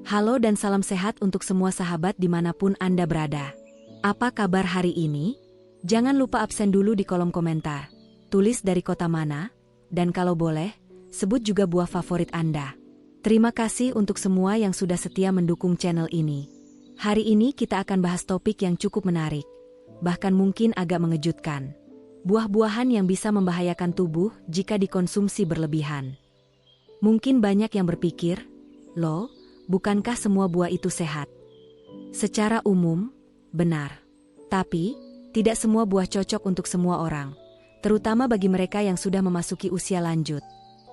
Halo dan salam sehat untuk semua sahabat dimanapun Anda berada. Apa kabar hari ini? Jangan lupa absen dulu di kolom komentar. Tulis dari kota mana, dan kalau boleh, sebut juga buah favorit Anda. Terima kasih untuk semua yang sudah setia mendukung channel ini. Hari ini kita akan bahas topik yang cukup menarik, bahkan mungkin agak mengejutkan. Buah-buahan yang bisa membahayakan tubuh jika dikonsumsi berlebihan. Mungkin banyak yang berpikir, loh, bukankah semua buah itu sehat? Secara umum, benar. Tapi, tidak semua buah cocok untuk semua orang, terutama bagi mereka yang sudah memasuki usia lanjut,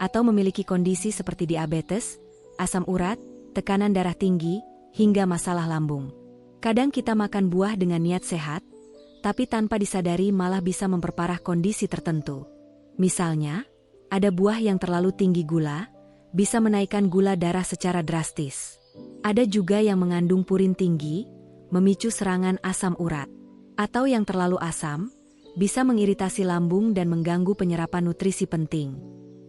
atau memiliki kondisi seperti diabetes, asam urat, tekanan darah tinggi, hingga masalah lambung. Kadang kita makan buah dengan niat sehat, tapi tanpa disadari malah bisa memperparah kondisi tertentu. Misalnya, ada buah yang terlalu tinggi gula, bisa menaikkan gula darah secara drastis. Ada juga yang mengandung purin tinggi, memicu serangan asam urat. Atau yang terlalu asam, bisa mengiritasi lambung dan mengganggu penyerapan nutrisi penting.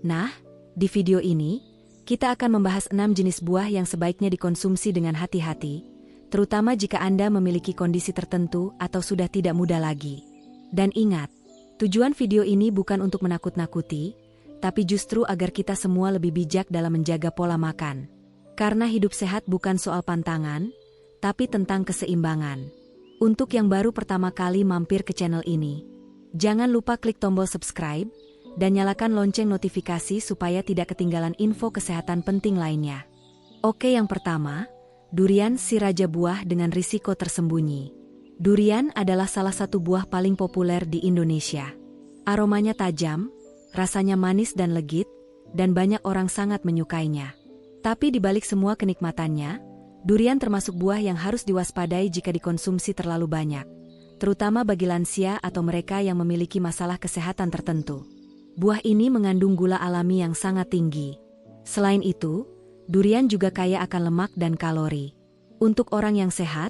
Nah, di video ini, kita akan membahas 6 jenis buah yang sebaiknya dikonsumsi dengan hati-hati, terutama jika Anda memiliki kondisi tertentu atau sudah tidak muda lagi. Dan ingat, tujuan video ini bukan untuk menakut-nakuti, tapi justru agar kita semua lebih bijak dalam menjaga pola makan. Karena hidup sehat bukan soal pantangan, tapi tentang keseimbangan. Untuk yang baru pertama kali mampir ke channel ini, jangan lupa klik tombol subscribe, dan nyalakan lonceng notifikasi supaya tidak ketinggalan info kesehatan penting lainnya. Oke, yang pertama, durian si raja buah dengan risiko tersembunyi. Durian adalah salah satu buah paling populer di Indonesia. Aromanya tajam, rasanya manis dan legit, dan banyak orang sangat menyukainya. Tapi di balik semua kenikmatannya, durian termasuk buah yang harus diwaspadai jika dikonsumsi terlalu banyak, terutama bagi lansia atau mereka yang memiliki masalah kesehatan tertentu. Buah ini mengandung gula alami yang sangat tinggi. Selain itu, durian juga kaya akan lemak dan kalori. Untuk orang yang sehat,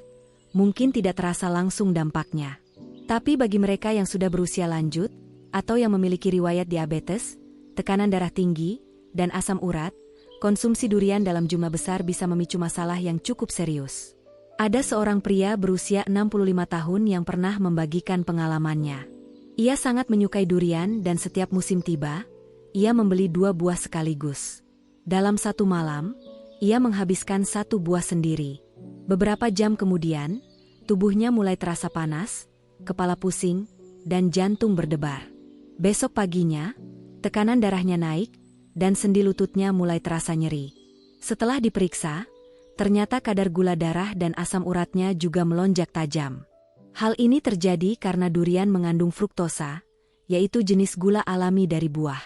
mungkin tidak terasa langsung dampaknya. Tapi bagi mereka yang sudah berusia lanjut, atau yang memiliki riwayat diabetes, tekanan darah tinggi, dan asam urat, konsumsi durian dalam jumlah besar bisa memicu masalah yang cukup serius. Ada seorang pria berusia 65 tahun yang pernah membagikan pengalamannya. Ia sangat menyukai durian dan setiap musim tiba, ia membeli 2 buah sekaligus. Dalam satu malam, ia menghabiskan 1 buah sendiri. Beberapa jam kemudian, tubuhnya mulai terasa panas, kepala pusing, dan jantung berdebar. Besok paginya, tekanan darahnya naik, dan sendi lututnya mulai terasa nyeri. Setelah diperiksa, ternyata kadar gula darah dan asam uratnya juga melonjak tajam. Hal ini terjadi karena durian mengandung fruktosa, yaitu jenis gula alami dari buah.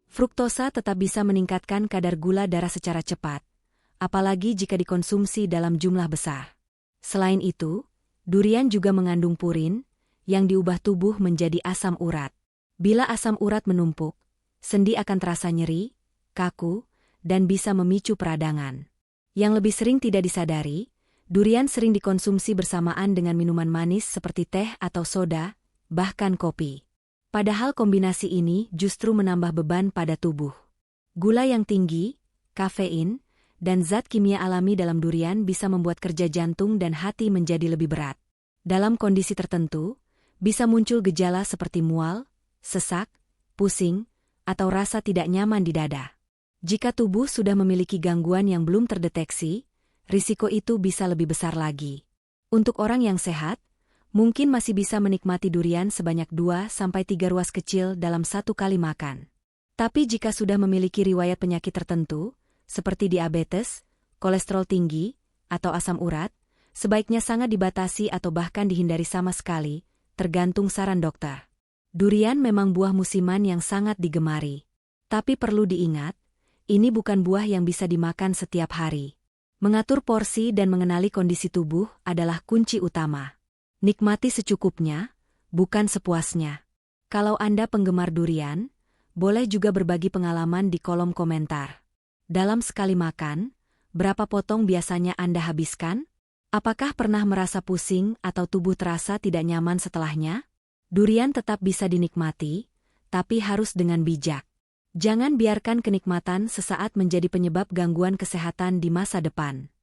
Fruktosa tetap bisa meningkatkan kadar gula darah secara cepat, apalagi jika dikonsumsi dalam jumlah besar. Selain itu, durian juga mengandung purin, yang diubah tubuh menjadi asam urat. Bila asam urat menumpuk, sendi akan terasa nyeri, kaku, dan bisa memicu peradangan. Yang lebih sering tidak disadari, durian sering dikonsumsi bersamaan dengan minuman manis seperti teh atau soda, bahkan kopi. Padahal kombinasi ini justru menambah beban pada tubuh. Gula yang tinggi, kafein, dan zat kimia alami dalam durian bisa membuat kerja jantung dan hati menjadi lebih berat. Dalam kondisi tertentu, bisa muncul gejala seperti mual, sesak, pusing, atau rasa tidak nyaman di dada. Jika tubuh sudah memiliki gangguan yang belum terdeteksi, risiko itu bisa lebih besar lagi. Untuk orang yang sehat, mungkin masih bisa menikmati durian sebanyak 2-3 ruas kecil dalam 1 kali makan. Tapi jika sudah memiliki riwayat penyakit tertentu, seperti diabetes, kolesterol tinggi, atau asam urat, sebaiknya sangat dibatasi atau bahkan dihindari sama sekali, tergantung saran dokter. Durian memang buah musiman yang sangat digemari. Tapi perlu diingat, ini bukan buah yang bisa dimakan setiap hari. Mengatur porsi dan mengenali kondisi tubuh adalah kunci utama. Nikmati secukupnya, bukan sepuasnya. Kalau Anda penggemar durian, boleh juga berbagi pengalaman di kolom komentar. Dalam sekali makan, berapa potong biasanya Anda habiskan? Apakah pernah merasa pusing atau tubuh terasa tidak nyaman setelahnya? Durian tetap bisa dinikmati, tapi harus dengan bijak. Jangan biarkan kenikmatan sesaat menjadi penyebab gangguan kesehatan di masa depan.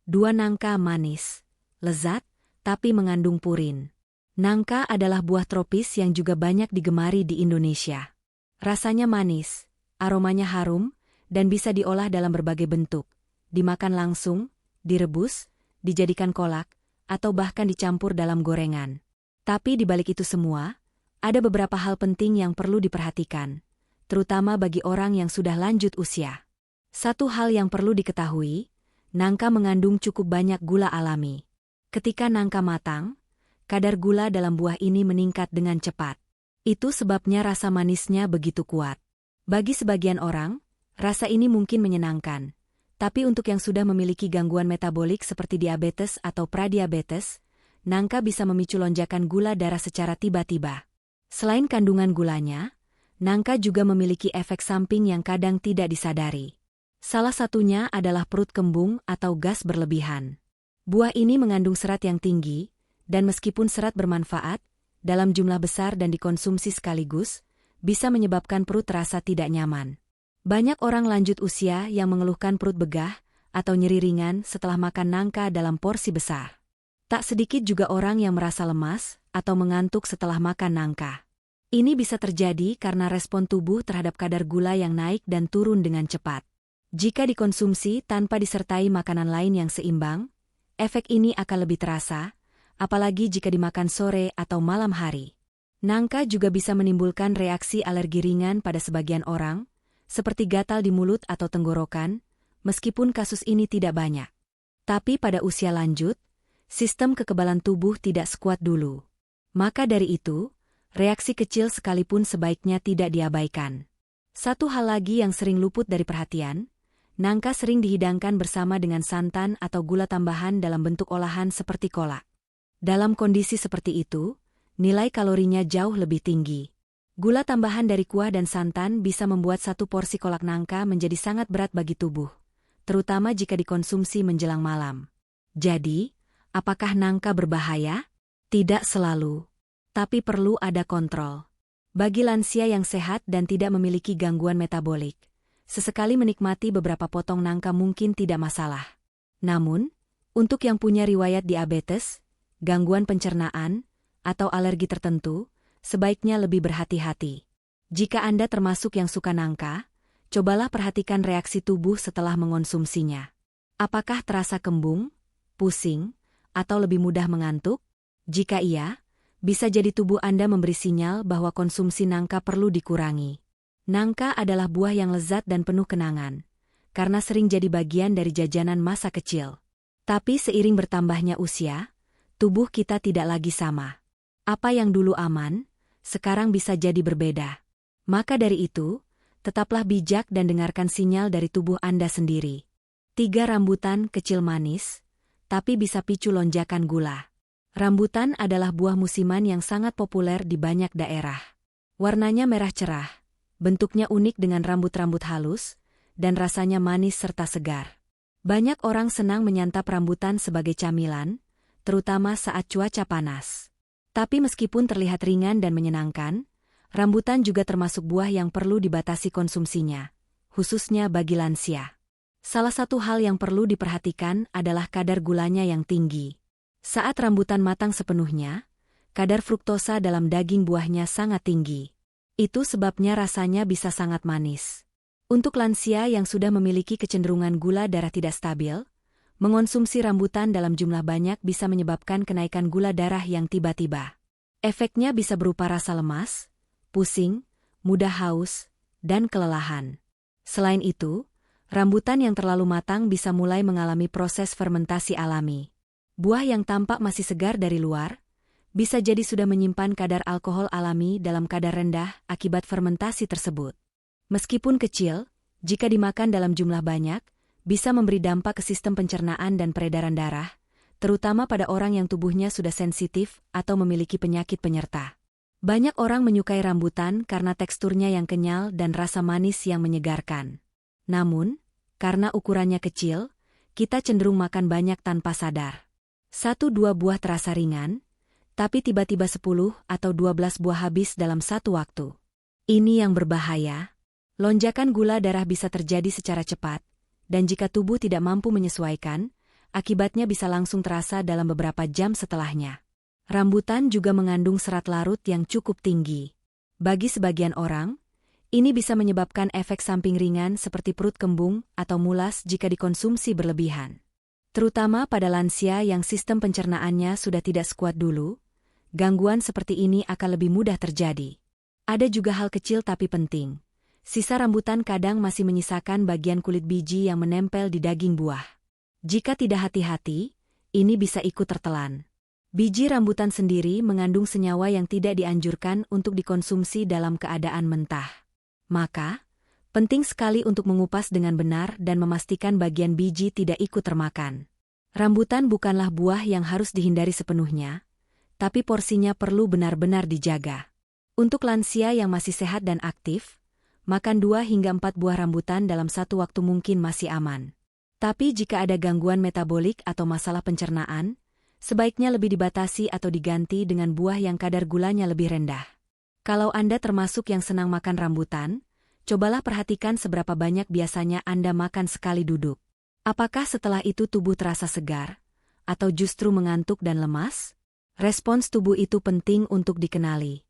2 nangka manis, lezat, tapi mengandung purin. Nangka adalah buah tropis yang juga banyak digemari di Indonesia. Rasanya manis, aromanya harum, dan bisa diolah dalam berbagai bentuk. Dimakan langsung, direbus, dijadikan kolak, atau bahkan dicampur dalam gorengan. Tapi di balik itu semua, ada beberapa hal penting yang perlu diperhatikan, terutama bagi orang yang sudah lanjut usia. Satu hal yang perlu diketahui, nangka mengandung cukup banyak gula alami. Ketika nangka matang, kadar gula dalam buah ini meningkat dengan cepat. Itu sebabnya rasa manisnya begitu kuat. Bagi sebagian orang, rasa ini mungkin menyenangkan. Tapi untuk yang sudah memiliki gangguan metabolik seperti diabetes atau pradiabetes, nangka bisa memicu lonjakan gula darah secara tiba-tiba. Selain kandungan gulanya, nangka juga memiliki efek samping yang kadang tidak disadari. Salah satunya adalah perut kembung atau gas berlebihan. Buah ini mengandung serat yang tinggi, dan meskipun serat bermanfaat, dalam jumlah besar dan dikonsumsi sekaligus, bisa menyebabkan perut terasa tidak nyaman. Banyak orang lanjut usia yang mengeluhkan perut begah atau nyeri ringan setelah makan nangka dalam porsi besar. Tak sedikit juga orang yang merasa lemas atau mengantuk setelah makan nangka. Ini bisa terjadi karena respon tubuh terhadap kadar gula yang naik dan turun dengan cepat. Jika dikonsumsi tanpa disertai makanan lain yang seimbang, efek ini akan lebih terasa, apalagi jika dimakan sore atau malam hari. Nangka juga bisa menimbulkan reaksi alergi ringan pada sebagian orang, seperti gatal di mulut atau tenggorokan, meskipun kasus ini tidak banyak. Tapi pada usia lanjut, sistem kekebalan tubuh tidak sekuat dulu. Maka dari itu, reaksi kecil sekalipun sebaiknya tidak diabaikan. Satu hal lagi yang sering luput dari perhatian, nangka sering dihidangkan bersama dengan santan atau gula tambahan dalam bentuk olahan seperti kolak. Dalam kondisi seperti itu, nilai kalorinya jauh lebih tinggi. Gula tambahan dari kuah dan santan bisa membuat satu porsi kolak nangka menjadi sangat berat bagi tubuh, terutama jika dikonsumsi menjelang malam. Jadi, apakah nangka berbahaya? Tidak selalu. Tapi perlu ada kontrol. Bagi lansia yang sehat dan tidak memiliki gangguan metabolik, sesekali menikmati beberapa potong nangka mungkin tidak masalah. Namun, untuk yang punya riwayat diabetes, gangguan pencernaan, atau alergi tertentu, sebaiknya lebih berhati-hati. Jika Anda termasuk yang suka nangka, cobalah perhatikan reaksi tubuh setelah mengonsumsinya. Apakah terasa kembung, pusing, atau lebih mudah mengantuk? Jika iya, bisa jadi tubuh Anda memberi sinyal bahwa konsumsi nangka perlu dikurangi. Nangka adalah buah yang lezat dan penuh kenangan, karena sering jadi bagian dari jajanan masa kecil. Tapi seiring bertambahnya usia, tubuh kita tidak lagi sama. Apa yang dulu aman, sekarang bisa jadi berbeda. Maka dari itu, tetaplah bijak dan dengarkan sinyal dari tubuh Anda sendiri. 3 rambutan kecil manis, tapi bisa picu lonjakan gula. Rambutan adalah buah musiman yang sangat populer di banyak daerah. Warnanya merah cerah, bentuknya unik dengan rambut-rambut halus, dan rasanya manis serta segar. Banyak orang senang menyantap rambutan sebagai camilan, terutama saat cuaca panas. Tapi meskipun terlihat ringan dan menyenangkan, rambutan juga termasuk buah yang perlu dibatasi konsumsinya, khususnya bagi lansia. Salah satu hal yang perlu diperhatikan adalah kadar gulanya yang tinggi. Saat rambutan matang sepenuhnya, kadar fruktosa dalam daging buahnya sangat tinggi. Itu sebabnya rasanya bisa sangat manis. Untuk lansia yang sudah memiliki kecenderungan gula darah tidak stabil, mengonsumsi rambutan dalam jumlah banyak bisa menyebabkan kenaikan gula darah yang tiba-tiba. Efeknya bisa berupa rasa lemas, pusing, mudah haus, dan kelelahan. Selain itu, rambutan yang terlalu matang bisa mulai mengalami proses fermentasi alami. Buah yang tampak masih segar dari luar, bisa jadi sudah menyimpan kadar alkohol alami dalam kadar rendah akibat fermentasi tersebut. Meskipun kecil, jika dimakan dalam jumlah banyak, bisa memberi dampak ke sistem pencernaan dan peredaran darah, terutama pada orang yang tubuhnya sudah sensitif atau memiliki penyakit penyerta. Banyak orang menyukai rambutan karena teksturnya yang kenyal dan rasa manis yang menyegarkan. Namun, karena ukurannya kecil, kita cenderung makan banyak tanpa sadar. 1-2 buah terasa ringan, tapi tiba-tiba 10 atau 12 buah habis dalam satu waktu. Ini yang berbahaya. Lonjakan gula darah bisa terjadi secara cepat, dan jika tubuh tidak mampu menyesuaikan, akibatnya bisa langsung terasa dalam beberapa jam setelahnya. Rambutan juga mengandung serat larut yang cukup tinggi. Bagi sebagian orang, ini bisa menyebabkan efek samping ringan seperti perut kembung atau mulas jika dikonsumsi berlebihan. Terutama pada lansia yang sistem pencernaannya sudah tidak sekuat dulu, gangguan seperti ini akan lebih mudah terjadi. Ada juga hal kecil tapi penting. Sisa rambutan kadang masih menyisakan bagian kulit biji yang menempel di daging buah. Jika tidak hati-hati, ini bisa ikut tertelan. Biji rambutan sendiri mengandung senyawa yang tidak dianjurkan untuk dikonsumsi dalam keadaan mentah. Maka, penting sekali untuk mengupas dengan benar dan memastikan bagian biji tidak ikut termakan. Rambutan bukanlah buah yang harus dihindari sepenuhnya, tapi porsinya perlu benar-benar dijaga. Untuk lansia yang masih sehat dan aktif, makan 2 hingga 4 buah rambutan dalam satu waktu mungkin masih aman. Tapi jika ada gangguan metabolik atau masalah pencernaan, sebaiknya lebih dibatasi atau diganti dengan buah yang kadar gulanya lebih rendah. Kalau Anda termasuk yang senang makan rambutan, cobalah perhatikan seberapa banyak biasanya Anda makan sekali duduk. Apakah setelah itu tubuh terasa segar, atau justru mengantuk dan lemas? Respons tubuh itu penting untuk dikenali.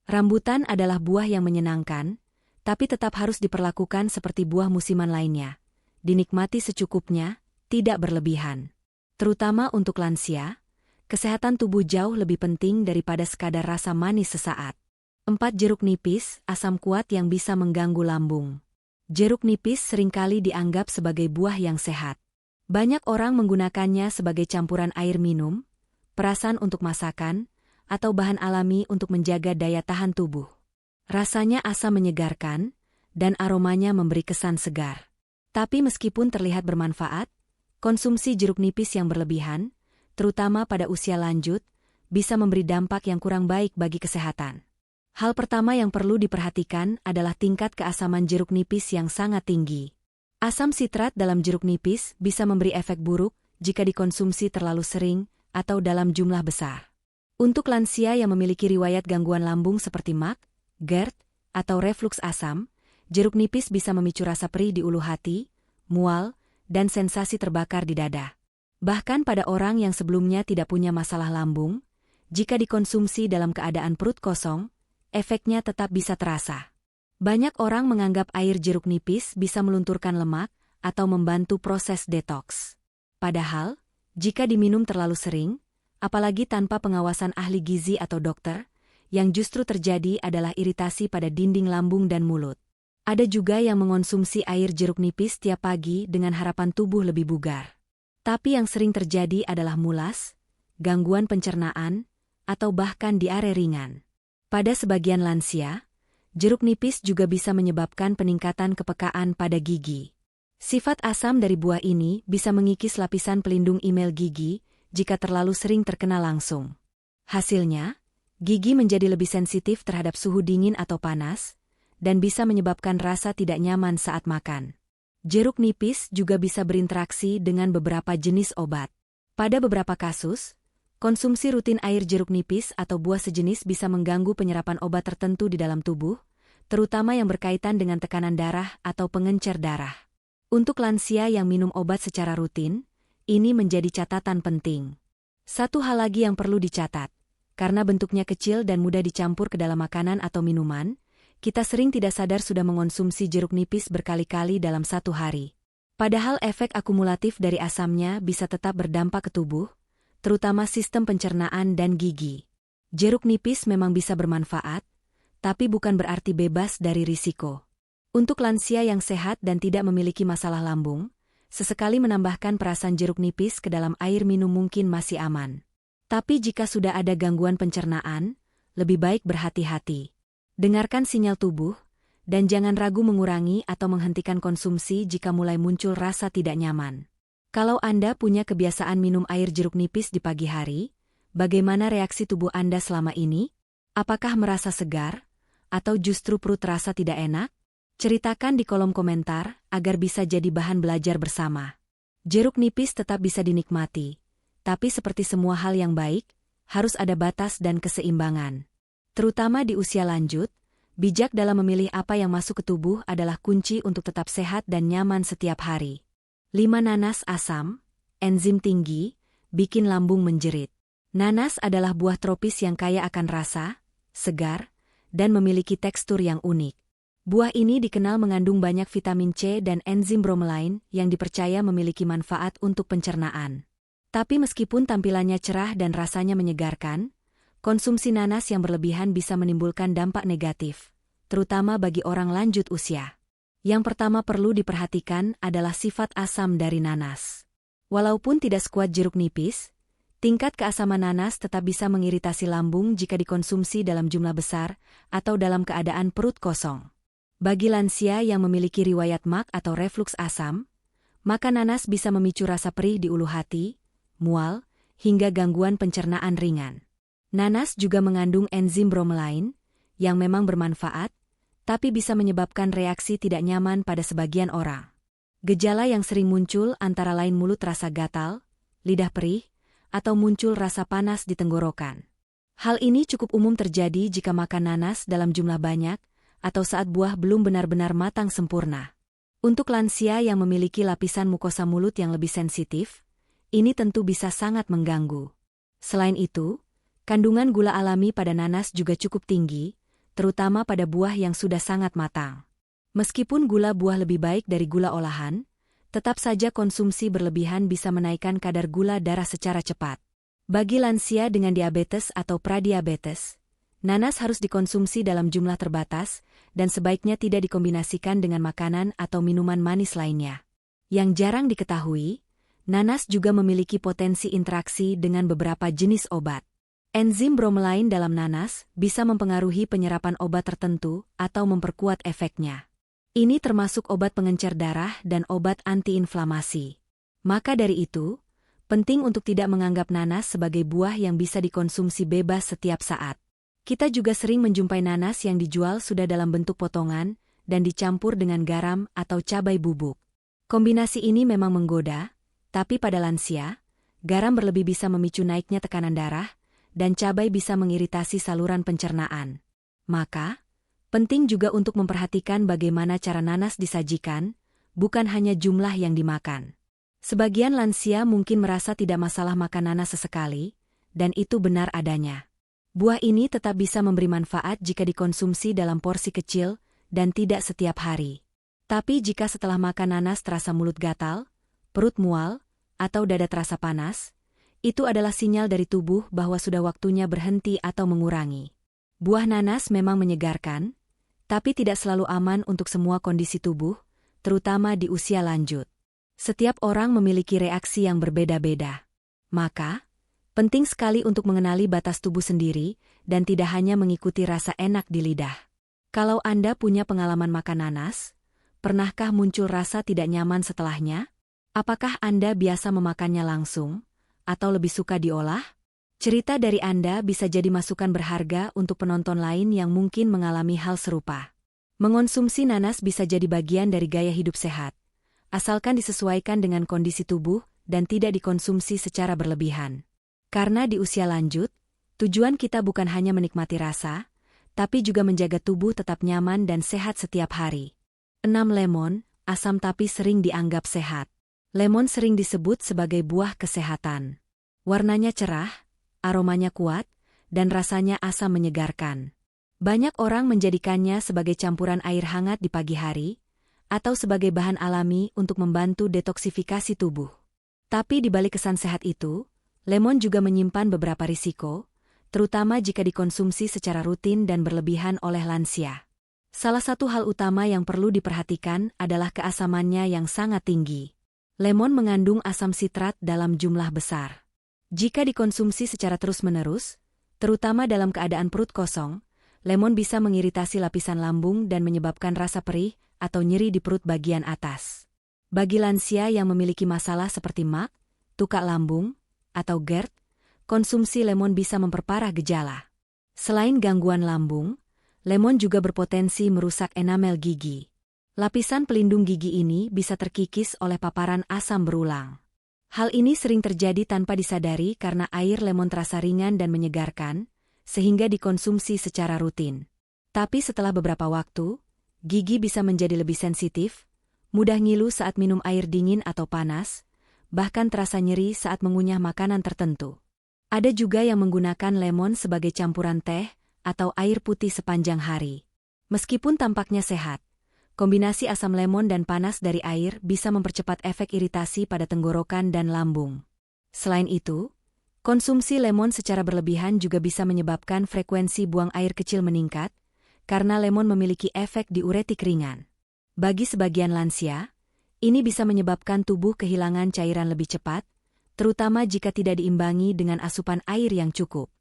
Rambutan adalah buah yang menyenangkan, tapi tetap harus diperlakukan seperti buah musiman lainnya. Dinikmati secukupnya, tidak berlebihan. Terutama untuk lansia, kesehatan tubuh jauh lebih penting daripada sekadar rasa manis sesaat. 4 jeruk nipis, asam kuat yang bisa mengganggu lambung. Jeruk nipis seringkali dianggap sebagai buah yang sehat. Banyak orang menggunakannya sebagai campuran air minum, perasan untuk masakan, atau bahan alami untuk menjaga daya tahan tubuh. Rasanya asam menyegarkan, dan aromanya memberi kesan segar. Tapi meskipun terlihat bermanfaat, konsumsi jeruk nipis yang berlebihan, terutama pada usia lanjut, bisa memberi dampak yang kurang baik bagi kesehatan. Hal pertama yang perlu diperhatikan adalah tingkat keasaman jeruk nipis yang sangat tinggi. Asam sitrat dalam jeruk nipis bisa memberi efek buruk jika dikonsumsi terlalu sering atau dalam jumlah besar. Untuk lansia yang memiliki riwayat gangguan lambung seperti MAC, GERD, atau refluks asam, jeruk nipis bisa memicu rasa perih di ulu hati, mual, dan sensasi terbakar di dada. Bahkan pada orang yang sebelumnya tidak punya masalah lambung, jika dikonsumsi dalam keadaan perut kosong, efeknya tetap bisa terasa. Banyak orang menganggap air jeruk nipis bisa melunturkan lemak atau membantu proses detoks. Padahal, jika diminum terlalu sering, apalagi tanpa pengawasan ahli gizi atau dokter, yang justru terjadi adalah iritasi pada dinding lambung dan mulut. Ada juga yang mengonsumsi air jeruk nipis tiap pagi dengan harapan tubuh lebih bugar. Tapi yang sering terjadi adalah mulas, gangguan pencernaan, atau bahkan diare ringan. Pada sebagian lansia, jeruk nipis juga bisa menyebabkan peningkatan kepekaan pada gigi. Sifat asam dari buah ini bisa mengikis lapisan pelindung email gigi jika terlalu sering terkena langsung. Hasilnya, gigi menjadi lebih sensitif terhadap suhu dingin atau panas, dan bisa menyebabkan rasa tidak nyaman saat makan. Jeruk nipis juga bisa berinteraksi dengan beberapa jenis obat. Pada beberapa kasus, konsumsi rutin air jeruk nipis atau buah sejenis bisa mengganggu penyerapan obat tertentu di dalam tubuh, terutama yang berkaitan dengan tekanan darah atau pengencer darah. Untuk lansia yang minum obat secara rutin, ini menjadi catatan penting. Satu hal lagi yang perlu dicatat, karena bentuknya kecil dan mudah dicampur ke dalam makanan atau minuman, kita sering tidak sadar sudah mengonsumsi jeruk nipis berkali-kali dalam satu hari. Padahal efek akumulatif dari asamnya bisa tetap berdampak ke tubuh, terutama sistem pencernaan dan gigi. Jeruk nipis memang bisa bermanfaat, tapi bukan berarti bebas dari risiko. Untuk lansia yang sehat dan tidak memiliki masalah lambung, sesekali menambahkan perasan jeruk nipis ke dalam air minum mungkin masih aman. Tapi jika sudah ada gangguan pencernaan, lebih baik berhati-hati. Dengarkan sinyal tubuh, dan jangan ragu mengurangi atau menghentikan konsumsi jika mulai muncul rasa tidak nyaman. Kalau Anda punya kebiasaan minum air jeruk nipis di pagi hari, bagaimana reaksi tubuh Anda selama ini? Apakah merasa segar? Atau justru perut terasa tidak enak? Ceritakan di kolom komentar agar bisa jadi bahan belajar bersama. Jeruk nipis tetap bisa dinikmati, tapi seperti semua hal yang baik, harus ada batas dan keseimbangan. Terutama di usia lanjut, bijak dalam memilih apa yang masuk ke tubuh adalah kunci untuk tetap sehat dan nyaman setiap hari. 5 nanas asam, enzim tinggi, bikin lambung menjerit. Nanas adalah buah tropis yang kaya akan rasa, segar, dan memiliki tekstur yang unik. Buah ini dikenal mengandung banyak vitamin C dan enzim bromelain yang dipercaya memiliki manfaat untuk pencernaan. Tapi meskipun tampilannya cerah dan rasanya menyegarkan, konsumsi nanas yang berlebihan bisa menimbulkan dampak negatif, terutama bagi orang lanjut usia. Yang pertama perlu diperhatikan adalah sifat asam dari nanas. Walaupun tidak sekuat jeruk nipis, tingkat keasaman nanas tetap bisa mengiritasi lambung jika dikonsumsi dalam jumlah besar atau dalam keadaan perut kosong. Bagi lansia yang memiliki riwayat MAG atau refluks asam, maka nanas bisa memicu rasa perih di ulu hati, mual, hingga gangguan pencernaan ringan. Nanas juga mengandung enzim bromelain, yang memang bermanfaat, tapi bisa menyebabkan reaksi tidak nyaman pada sebagian orang. Gejala yang sering muncul antara lain mulut terasa gatal, lidah perih, atau muncul rasa panas di tenggorokan. Hal ini cukup umum terjadi jika makan nanas dalam jumlah banyak, atau saat buah belum benar-benar matang sempurna. Untuk lansia yang memiliki lapisan mukosa mulut yang lebih sensitif, ini tentu bisa sangat mengganggu. Selain itu, kandungan gula alami pada nanas juga cukup tinggi, terutama pada buah yang sudah sangat matang. Meskipun gula buah lebih baik dari gula olahan, tetap saja konsumsi berlebihan bisa menaikkan kadar gula darah secara cepat. Bagi lansia dengan diabetes atau pradiabetes, nanas harus dikonsumsi dalam jumlah terbatas dan sebaiknya tidak dikombinasikan dengan makanan atau minuman manis lainnya. Yang jarang diketahui, nanas juga memiliki potensi interaksi dengan beberapa jenis obat. Enzim bromelain dalam nanas bisa mempengaruhi penyerapan obat tertentu atau memperkuat efeknya. Ini termasuk obat pengencer darah dan obat antiinflamasi. Maka dari itu, penting untuk tidak menganggap nanas sebagai buah yang bisa dikonsumsi bebas setiap saat. Kita juga sering menjumpai nanas yang dijual sudah dalam bentuk potongan dan dicampur dengan garam atau cabai bubuk. Kombinasi ini memang menggoda, tapi pada lansia, garam berlebih bisa memicu naiknya tekanan darah, dan cabai bisa mengiritasi saluran pencernaan. Maka, penting juga untuk memperhatikan bagaimana cara nanas disajikan, bukan hanya jumlah yang dimakan. Sebagian lansia mungkin merasa tidak masalah makan nanas sesekali, dan itu benar adanya. Buah ini tetap bisa memberi manfaat jika dikonsumsi dalam porsi kecil dan tidak setiap hari. Tapi jika setelah makan nanas terasa mulut gatal, perut mual, atau dada terasa panas, itu adalah sinyal dari tubuh bahwa sudah waktunya berhenti atau mengurangi. Buah nanas memang menyegarkan, tapi tidak selalu aman untuk semua kondisi tubuh, terutama di usia lanjut. Setiap orang memiliki reaksi yang berbeda-beda. Maka, penting sekali untuk mengenali batas tubuh sendiri dan tidak hanya mengikuti rasa enak di lidah. Kalau Anda punya pengalaman makan nanas, pernahkah muncul rasa tidak nyaman setelahnya? Apakah Anda biasa memakannya langsung, atau lebih suka diolah? Cerita dari Anda bisa jadi masukan berharga untuk penonton lain yang mungkin mengalami hal serupa. Mengonsumsi nanas bisa jadi bagian dari gaya hidup sehat, asalkan disesuaikan dengan kondisi tubuh dan tidak dikonsumsi secara berlebihan. Karena di usia lanjut, tujuan kita bukan hanya menikmati rasa, tapi juga menjaga tubuh tetap nyaman dan sehat setiap hari. 6. Lemon, asam tapi sering dianggap sehat. Lemon sering disebut sebagai buah kesehatan. Warnanya cerah, aromanya kuat, dan rasanya asam menyegarkan. Banyak orang menjadikannya sebagai campuran air hangat di pagi hari, atau sebagai bahan alami untuk membantu detoksifikasi tubuh. Tapi di balik kesan sehat itu, lemon juga menyimpan beberapa risiko, terutama jika dikonsumsi secara rutin dan berlebihan oleh lansia. Salah satu hal utama yang perlu diperhatikan adalah keasamannya yang sangat tinggi. Lemon mengandung asam sitrat dalam jumlah besar. Jika dikonsumsi secara terus-menerus, terutama dalam keadaan perut kosong, lemon bisa mengiritasi lapisan lambung dan menyebabkan rasa perih atau nyeri di perut bagian atas. Bagi lansia yang memiliki masalah seperti MAG, tukak lambung, atau GERD, konsumsi lemon bisa memperparah gejala. Selain gangguan lambung, lemon juga berpotensi merusak enamel gigi. Lapisan pelindung gigi ini bisa terkikis oleh paparan asam berulang. Hal ini sering terjadi tanpa disadari karena air lemon terasa ringan dan menyegarkan, sehingga dikonsumsi secara rutin. Tapi setelah beberapa waktu, gigi bisa menjadi lebih sensitif, mudah ngilu saat minum air dingin atau panas, bahkan terasa nyeri saat mengunyah makanan tertentu. Ada juga yang menggunakan lemon sebagai campuran teh atau air putih sepanjang hari. Meskipun tampaknya sehat, kombinasi asam lemon dan panas dari air bisa mempercepat efek iritasi pada tenggorokan dan lambung. Selain itu, konsumsi lemon secara berlebihan juga bisa menyebabkan frekuensi buang air kecil meningkat, karena lemon memiliki efek diuretik ringan. Bagi sebagian lansia, ini bisa menyebabkan tubuh kehilangan cairan lebih cepat, terutama jika tidak diimbangi dengan asupan air yang cukup.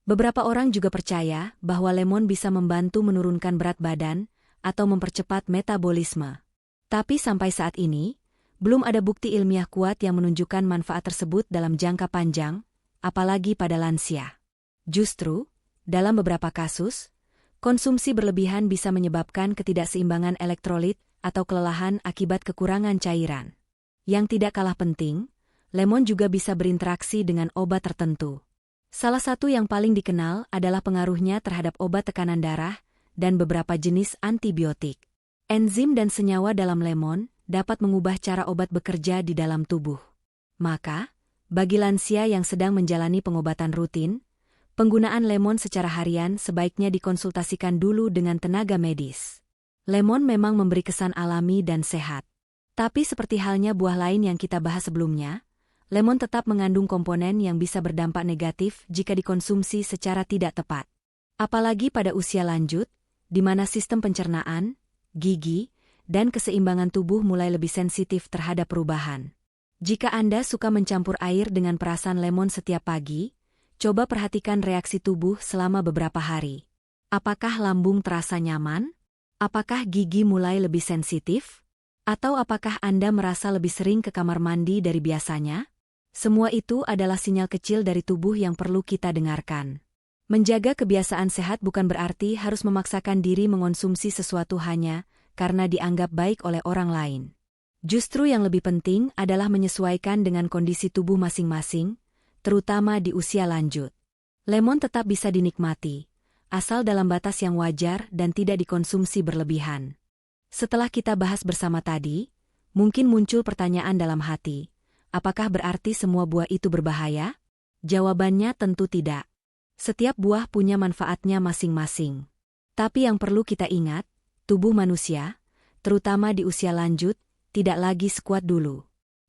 Beberapa orang juga percaya bahwa lemon bisa membantu menurunkan berat badan atau mempercepat metabolisme. Tapi sampai saat ini, belum ada bukti ilmiah kuat yang menunjukkan manfaat tersebut dalam jangka panjang, apalagi pada lansia. Justru, dalam beberapa kasus, konsumsi berlebihan bisa menyebabkan ketidakseimbangan elektrolit atau kelelahan akibat kekurangan cairan. Yang tidak kalah penting, lemon juga bisa berinteraksi dengan obat tertentu. Salah satu yang paling dikenal adalah pengaruhnya terhadap obat tekanan darah dan beberapa jenis antibiotik. Enzim dan senyawa dalam lemon dapat mengubah cara obat bekerja di dalam tubuh. Maka, bagi lansia yang sedang menjalani pengobatan rutin, penggunaan lemon secara harian sebaiknya dikonsultasikan dulu dengan tenaga medis. Lemon memang memberi kesan alami dan sehat. Tapi seperti halnya buah lain yang kita bahas sebelumnya, lemon tetap mengandung komponen yang bisa berdampak negatif jika dikonsumsi secara tidak tepat. Apalagi pada usia lanjut, di mana sistem pencernaan, gigi, dan keseimbangan tubuh mulai lebih sensitif terhadap perubahan. Jika Anda suka mencampur air dengan perasan lemon setiap pagi, coba perhatikan reaksi tubuh selama beberapa hari. Apakah lambung terasa nyaman? Apakah gigi mulai lebih sensitif? Atau apakah Anda merasa lebih sering ke kamar mandi dari biasanya? Semua itu adalah sinyal kecil dari tubuh yang perlu kita dengarkan. Menjaga kebiasaan sehat bukan berarti harus memaksakan diri mengonsumsi sesuatu hanya karena dianggap baik oleh orang lain. Justru yang lebih penting adalah menyesuaikan dengan kondisi tubuh masing-masing, terutama di usia lanjut. Lemon tetap bisa dinikmati, asal dalam batas yang wajar dan tidak dikonsumsi berlebihan. Setelah kita bahas bersama tadi, mungkin muncul pertanyaan dalam hati. Apakah berarti semua buah itu berbahaya? Jawabannya tentu tidak. Setiap buah punya manfaatnya masing-masing. Tapi yang perlu kita ingat, tubuh manusia, terutama di usia lanjut, tidak lagi sekuat dulu.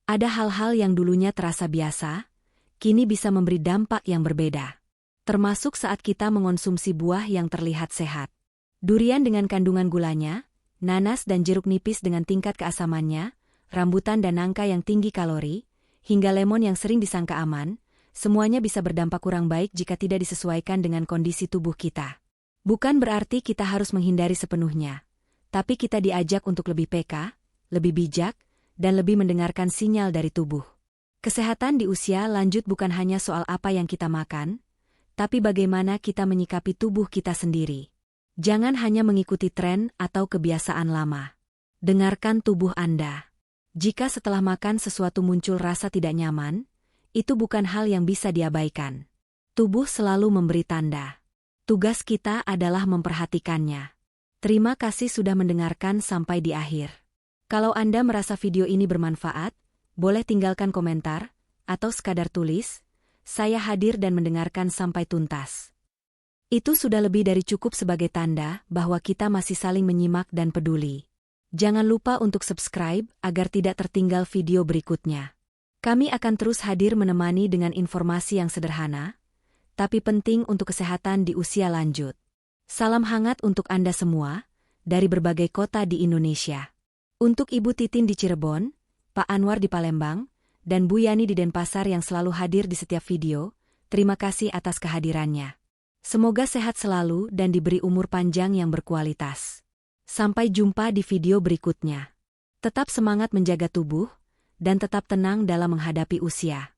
Ada hal-hal yang dulunya terasa biasa, kini bisa memberi dampak yang berbeda. Termasuk saat kita mengonsumsi buah yang terlihat sehat. Durian dengan kandungan gulanya, nanas dan jeruk nipis dengan tingkat keasamannya, rambutan dan nangka yang tinggi kalori, hingga lemon yang sering disangka aman, semuanya bisa berdampak kurang baik jika tidak disesuaikan dengan kondisi tubuh kita. Bukan berarti kita harus menghindari sepenuhnya, tapi kita diajak untuk lebih peka, lebih bijak, dan lebih mendengarkan sinyal dari tubuh. Kesehatan di usia lanjut bukan hanya soal apa yang kita makan, tapi bagaimana kita menyikapi tubuh kita sendiri. Jangan hanya mengikuti tren atau kebiasaan lama. Dengarkan tubuh Anda. Jika setelah makan sesuatu muncul rasa tidak nyaman, itu bukan hal yang bisa diabaikan. Tubuh selalu memberi tanda. Tugas kita adalah memperhatikannya. Terima kasih sudah mendengarkan sampai di akhir. Kalau Anda merasa video ini bermanfaat, boleh tinggalkan komentar, atau sekadar tulis, "Saya hadir dan mendengarkan sampai tuntas." Itu sudah lebih dari cukup sebagai tanda bahwa kita masih saling menyimak dan peduli. Jangan lupa untuk subscribe agar tidak tertinggal video berikutnya. Kami akan terus hadir menemani dengan informasi yang sederhana, tapi penting untuk kesehatan di usia lanjut. Salam hangat untuk Anda semua, dari berbagai kota di Indonesia. Untuk Ibu Titin di Cirebon, Pak Anwar di Palembang, dan Bu Yani di Denpasar yang selalu hadir di setiap video, terima kasih atas kehadirannya. Semoga sehat selalu dan diberi umur panjang yang berkualitas. Sampai jumpa di video berikutnya. Tetap semangat menjaga tubuh, dan tetap tenang dalam menghadapi usia.